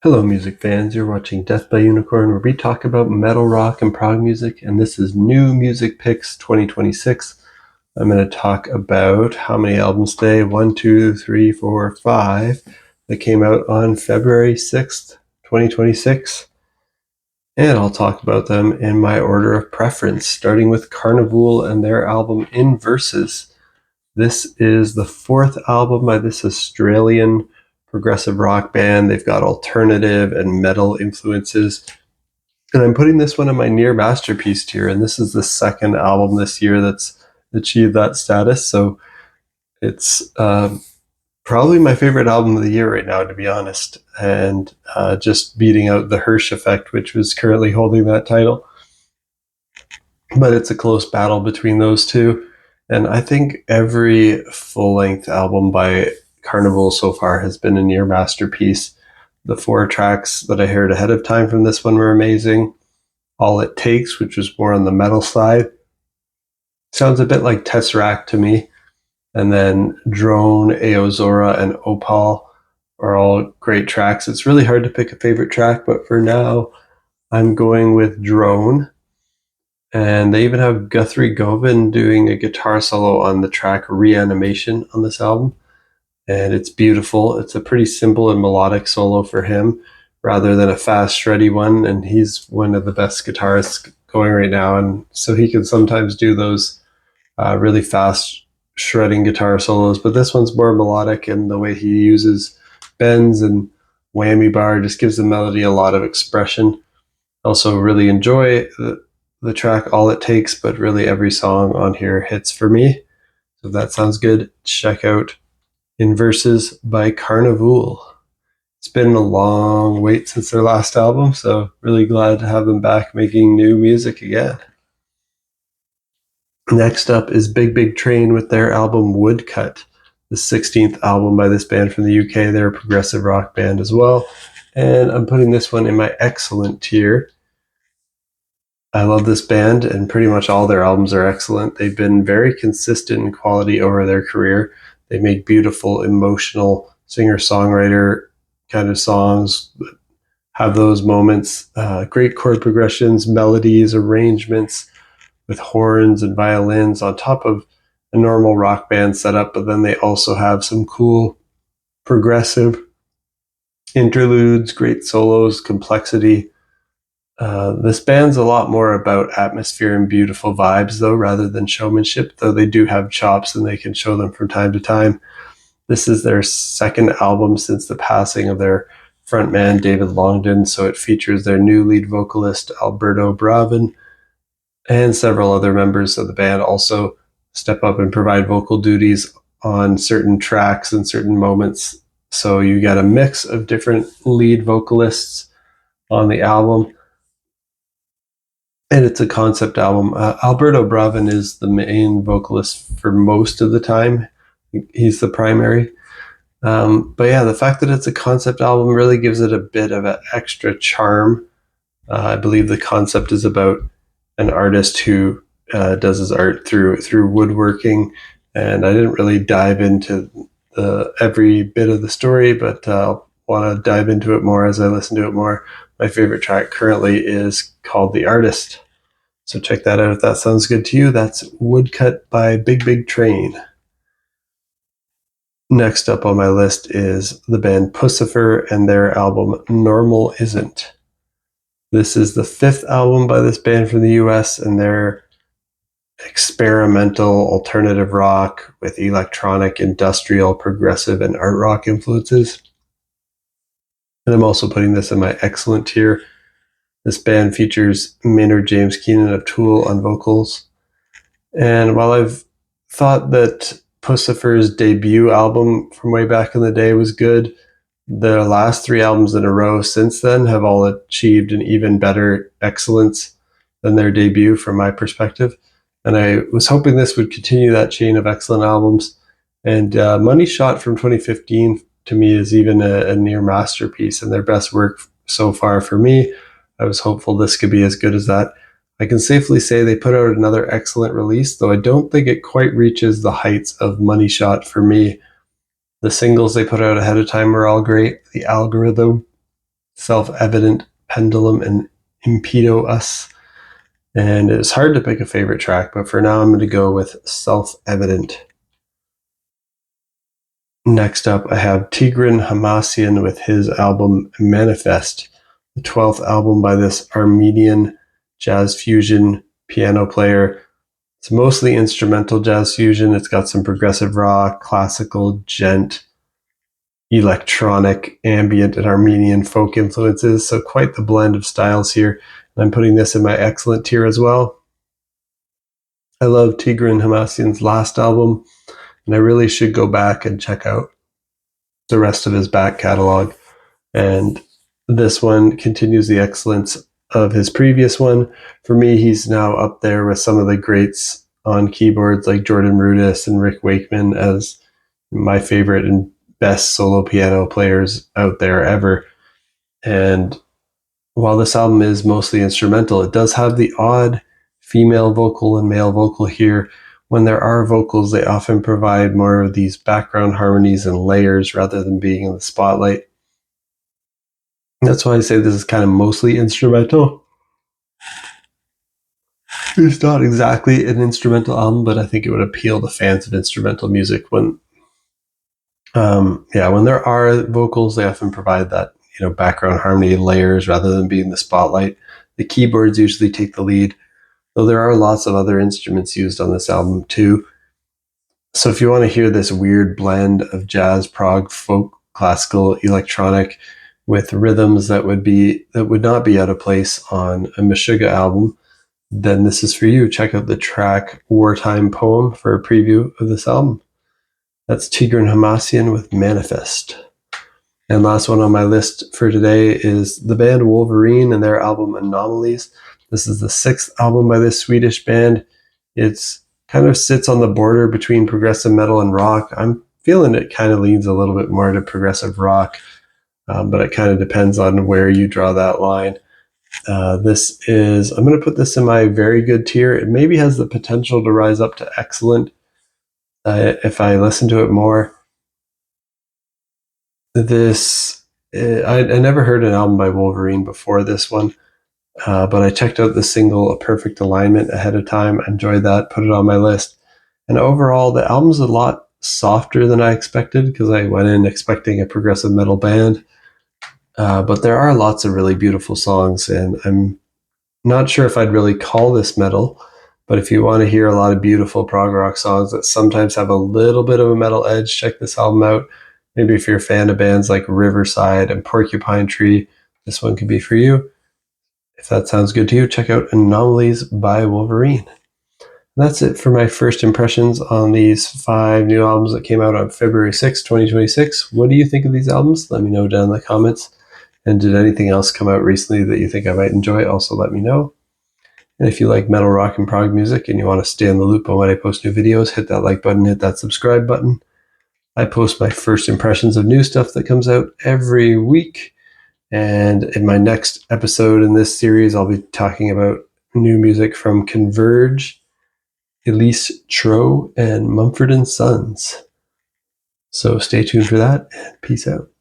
Hello, music fans. You're watching Death by Unicorn, where we talk about metal, rock, and prog music, and this is New Music Picks 2026. I'm going to talk about how many albums today? 1, 2, 3, 4, 5 that came out on February 6th, 2026. And I'll talk about them in my order of preference, starting with Karnivool and their album In Verses. This is the fourth album by this Australian progressive rock band. They've got alternative and metal influences. And I'm putting this one in my near masterpiece tier. And this is the second album this year that's achieved that status. So it's probably my favorite album of the year right now, to be honest. And just beating out The Hirsch Effect, which was currently holding that title. But it's a close battle between those two. And I think every full-length album by Karnivool so far has been a near masterpiece. The 4 tracks that I heard ahead of time from this one were amazing. All It Takes, which was more on the metal side, sounds a bit like Tesseract to me. And then Drone, Aozora, and Opal are all great tracks. It's really hard to pick a favorite track, but for now, I'm going with Drone. And they even have Guthrie Govan doing a guitar solo on the track Reanimation on this album. And it's beautiful. It's a pretty simple and melodic solo for him rather than a fast, shreddy one. And he's one of the best guitarists going right now. And so he can sometimes do those really fast, shredding guitar solos. But this one's more melodic, and the way he uses bends and whammy bar just gives the melody a lot of expression. Also really enjoy the track All It Takes, but really every song on here hits for me. So if that sounds good, check out In Verses by Karnivool. It's been a long wait since their last album, so really glad to have them back making new music again. Next up is Big Big Train with their album Woodcut, the 16th album by this band from the UK. They're a progressive rock band as well, and I'm putting this one in my excellent tier. I love this band, and pretty much all their albums are excellent. They've been very consistent in quality over their career. They make beautiful, emotional singer-songwriter kind of songs that have those moments, great chord progressions, melodies, arrangements with horns and violins on top of a normal rock band setup, but then they also have some cool progressive interludes, great solos, complexity. This band's a lot more about atmosphere and beautiful vibes, though, rather than showmanship, though they do have chops and they can show them from time to time. This is their second album since the passing of their frontman, David Longdon, so it features their new lead vocalist, Alberto Bravin, and several other members of the band also step up and provide vocal duties on certain tracks and certain moments. So you got a mix of different lead vocalists on the album. And it's a concept album. Alberto Bravin is the main vocalist for most of the time. He's the primary. But yeah, the fact that it's a concept album really gives it a bit of an extra charm. I believe the concept is about an artist who does his art through woodworking. And I didn't really dive into every bit of the story, but I'll want to dive into it more as I listen to it more. My favorite track currently is called The Artist. So check that out if that sounds good to you. That's Woodcut by Big Big Train. Next up on my list is the band Puscifer and their album Normal Isn't. This is the 5th album by this band from the US, and they're experimental alternative rock with electronic, industrial, progressive, and art rock influences. And I'm also putting this in my excellent tier. This band features Maynard James Keenan of Tool on vocals. And while I've thought that Puscifer's debut album from way back in the day was good, the last 3 albums in a row since then have all achieved an even better excellence than their debut from my perspective. And I was hoping this would continue that chain of excellent albums. And Money Shot from 2015 to me is even a near masterpiece and their best work so far for me. I was hopeful this could be as good as that. I can safely say they put out another excellent release, though I don't think it quite reaches the heights of Money Shot for me. The singles they put out ahead of time were all great. The Algorithm Self-Evident, Pendulum, and Impedo Us. And it's hard to pick a favorite track, but for now I'm going to go with Self-Evident. Next up, I have Tigran Hamasyan with his album Manifeste, the 12th album by this Armenian jazz fusion piano player. It's mostly instrumental jazz fusion. It's got some progressive rock, classical, djent, electronic, ambient, and Armenian folk influences. So quite the blend of styles here. And I'm putting this in my excellent tier as well. I love Tigran Hamasyan's last album, and I really should go back and check out the rest of his back catalog. And this one continues the excellence of his previous one. For me, he's now up there with some of the greats on keyboards like Jordan Rudess and Rick Wakeman as my favorite and best solo piano players out there ever. And while this album is mostly instrumental, it does have the odd female vocal and male vocal here. When there are vocals, they often provide more of these background harmonies and layers rather than being in the spotlight. That's why I say this is kind of mostly instrumental. It's not exactly an instrumental album, but I think it would appeal to fans of instrumental music when there are vocals, they often provide that, background harmony and layers rather than being the spotlight. The keyboards usually take the lead, though there are lots of other instruments used on this album too. So if you want to hear this weird blend of jazz, prog, folk, classical, electronic with rhythms that would not be out of place on a Meshuggah album, then this is for you. Check out the track Wartime Poem for a preview of this album. That's Tigran Hamasyan with Manifeste. And last one on my list for today is the band Wolverine and their album Anomalies. This is the 6th album by this Swedish band. It's kind of sits on the border between progressive metal and rock. I'm feeling it kind of leans a little bit more to progressive rock, but it kind of depends on where you draw that line. I'm going to put this in my very good tier. It maybe has the potential to rise up to excellent if I listen to it more. I never heard an album by Wolverine before this one, but I checked out the single A Perfect Alignment ahead of time. Enjoyed that, put it on my list. And overall, the album's a lot softer than I expected because I went in expecting a progressive metal band. But there are lots of really beautiful songs, and I'm not sure if I'd really call this metal, but if you want to hear a lot of beautiful prog rock songs that sometimes have a little bit of a metal edge, check this album out. Maybe if you're a fan of bands like Riverside and Porcupine Tree, this one could be for you. If that sounds good to you, check out Anomalies by Wolverine. That's it for my first impressions on these 5 new albums that came out on February 6, 2026. What do you think of these albums? Let me know down in the comments. And did anything else come out recently that you think I might enjoy? Also let me know. And if you like metal, rock, and prog music and you want to stay in the loop on when I post new videos, hit that like button, hit that subscribe button. I post my first impressions of new stuff that comes out every week. And in my next episode in this series, I'll be talking about new music from Converge, Elise Tro, and Mumford & Sons. So stay tuned for that, and peace out.